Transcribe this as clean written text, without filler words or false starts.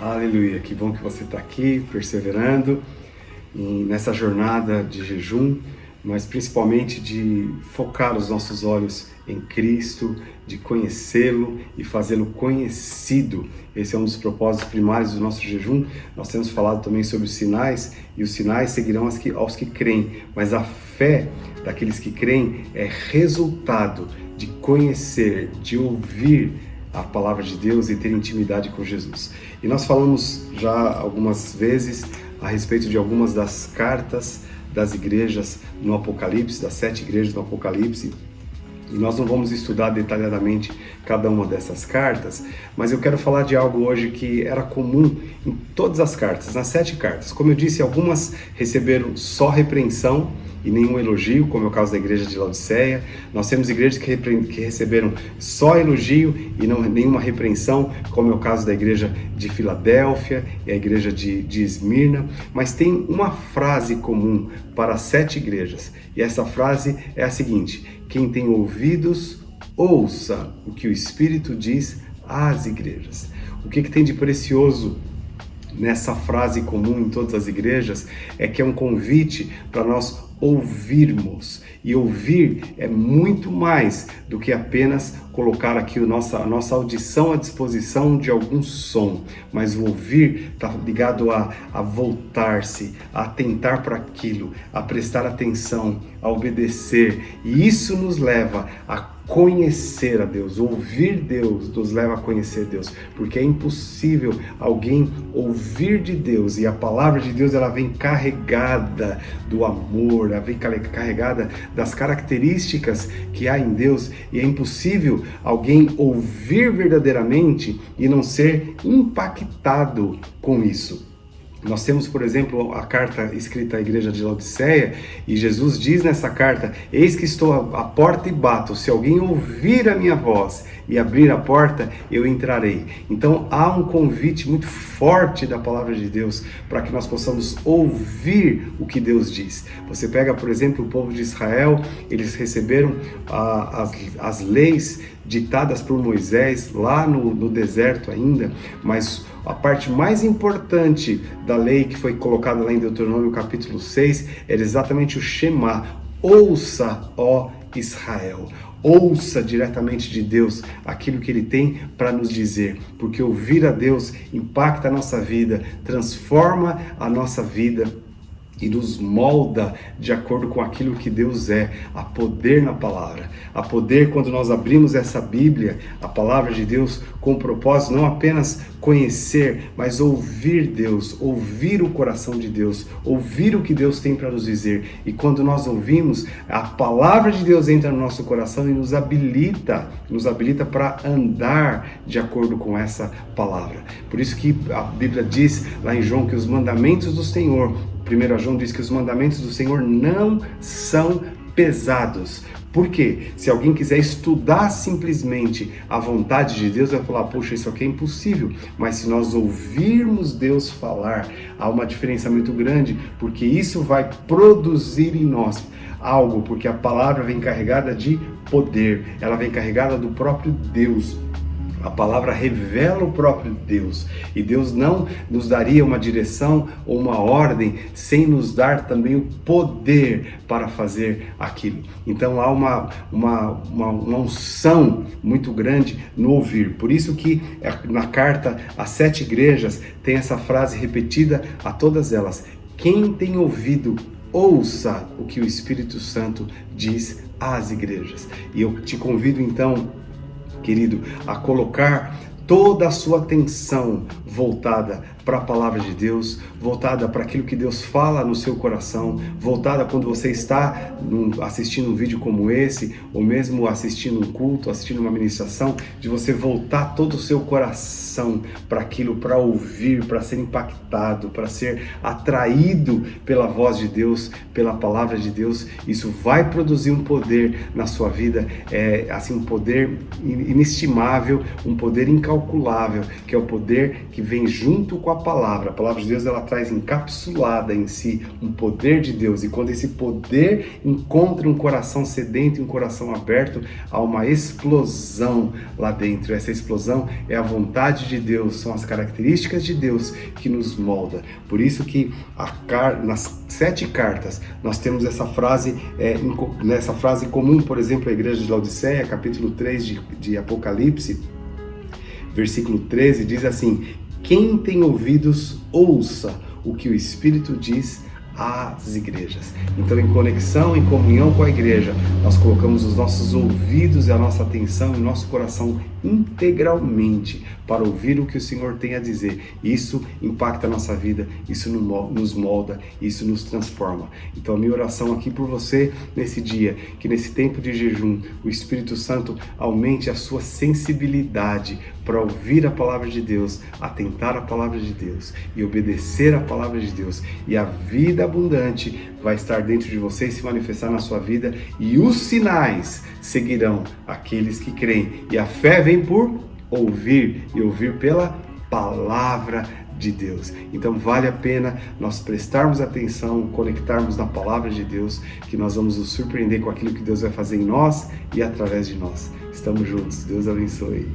Aleluia, que bom que você está aqui, perseverando nessa jornada de jejum, mas principalmente de focar os nossos olhos em Cristo, de conhecê-lo e fazê-lo conhecido. Esse é um dos propósitos primários do nosso jejum. Nós temos falado também sobre os sinais, e os sinais seguirão aos que creem, mas a fé daqueles que creem é resultado de conhecer, de ouvir a palavra de Deus e ter intimidade com Jesus. E nós falamos já algumas vezes a respeito de algumas das cartas das igrejas no Apocalipse, das 7 igrejas do Apocalipse, e nós não vamos estudar detalhadamente cada uma dessas cartas, mas eu quero falar de algo hoje que era comum em todas as cartas, nas 7 cartas. Como eu disse, algumas receberam só repreensão e nenhum elogio, como é o caso da igreja de Laodiceia. Nós temos igrejas que receberam só elogio e nenhuma repreensão, como é o caso da igreja de Filadélfia e a igreja de Esmirna. Mas tem uma frase comum para as 7 igrejas, e essa frase é a seguinte: quem tem ouvidos, ouça o que o Espírito diz às igrejas. O que tem de precioso nessa frase comum em todas as igrejas é que é um convite para nós ouvirmos. E ouvir é muito mais do que apenas colocar aqui a nossa audição à disposição de algum som, mas o ouvir está ligado a voltar-se, a atentar para aquilo, a prestar atenção, a obedecer, e isso nos leva a conhecer a Deus. Ouvir Deus nos leva a conhecer Deus, porque é impossível alguém ouvir de Deus, e a palavra de Deus ela vem carregada do amor, ela vem carregada das características que há em Deus, e é impossível alguém ouvir verdadeiramente e não ser impactado com isso. Nós temos, por exemplo, a carta escrita à igreja de Laodiceia, e Jesus diz nessa carta: eis que estou à porta e bato, se alguém ouvir a minha voz e abrir a porta, eu entrarei. Então há um convite muito forte da palavra de Deus para que nós possamos ouvir o que Deus diz. Você pega, por exemplo, o povo de Israel, eles receberam as leis ditadas por Moisés lá no deserto ainda, mas a parte mais importante da lei que foi colocada lá em Deuteronômio capítulo 6 era exatamente o Shema: ouça, ó Israel. Ouça diretamente de Deus aquilo que Ele tem para nos dizer, porque ouvir a Deus impacta a nossa vida, transforma a nossa vida e nos molda de acordo com aquilo que Deus é. Há poder na palavra, há poder quando nós abrimos essa Bíblia, a palavra de Deus, com o propósito não apenas conhecer, mas ouvir Deus, ouvir o coração de Deus, ouvir o que Deus tem para nos dizer. E quando nós ouvimos, a palavra de Deus entra no nosso coração e nos habilita para andar de acordo com essa palavra. Por isso que a Bíblia diz lá em João que os mandamentos do Senhor, 1 João diz que os mandamentos do Senhor não são pesados. Por quê? Se alguém quiser estudar simplesmente a vontade de Deus, vai falar: poxa, isso aqui é impossível. Mas se nós ouvirmos Deus falar, há uma diferença muito grande, porque isso vai produzir em nós algo, porque a palavra vem carregada de poder, ela vem carregada do próprio Deus. A palavra revela o próprio Deus, e Deus não nos daria uma direção ou uma ordem sem nos dar também o poder para fazer aquilo. Então há uma unção muito grande no ouvir. Por isso que na carta às 7 igrejas tem essa frase repetida a todas elas: quem tem ouvido, ouça o que o Espírito Santo diz às igrejas. E eu te convido então, querido, a colocar toda a sua atenção voltada para a palavra de Deus, voltada para aquilo que Deus fala no seu coração, voltada quando você está assistindo um vídeo como esse, ou mesmo assistindo um culto, assistindo uma ministração, de você voltar todo o seu coração para aquilo, para ouvir, para ser impactado, para ser atraído pela voz de Deus, pela palavra de Deus. Isso vai produzir um poder na sua vida, assim, um poder inestimável, um poder incalculável, incalculável, que é o poder que vem junto com a palavra. A palavra de Deus, ela traz encapsulada em si um poder de Deus, e quando esse poder encontra um coração sedento e um coração aberto, há uma explosão lá dentro. Essa explosão é a vontade de Deus, são as características de Deus que nos molda. Por isso que nas 7 cartas nós temos essa frase, nessa frase comum, por exemplo, a igreja de Laodiceia, capítulo 3 de Apocalipse, versículo 13, diz assim: quem tem ouvidos, ouça o que o Espírito diz às igrejas. Então, em conexão, em comunhão com a igreja, nós colocamos os nossos ouvidos e a nossa atenção e nosso coração integralmente para ouvir o que o Senhor tem a dizer. Isso impacta a nossa vida, isso nos molda, isso nos transforma. Então, a minha oração aqui por você nesse dia, que nesse tempo de jejum, o Espírito Santo aumente a sua sensibilidade para ouvir a palavra de Deus, atentar à palavra de Deus e obedecer à palavra de Deus. E a vida abundante vai estar dentro de você e se manifestar na sua vida, e os sinais seguirão aqueles que creem. E a fé vem por ouvir, e ouvir pela palavra de Deus. Então vale a pena nós prestarmos atenção, conectarmos na palavra de Deus, que nós vamos nos surpreender com aquilo que Deus vai fazer em nós e através de nós. Estamos juntos. Deus abençoe.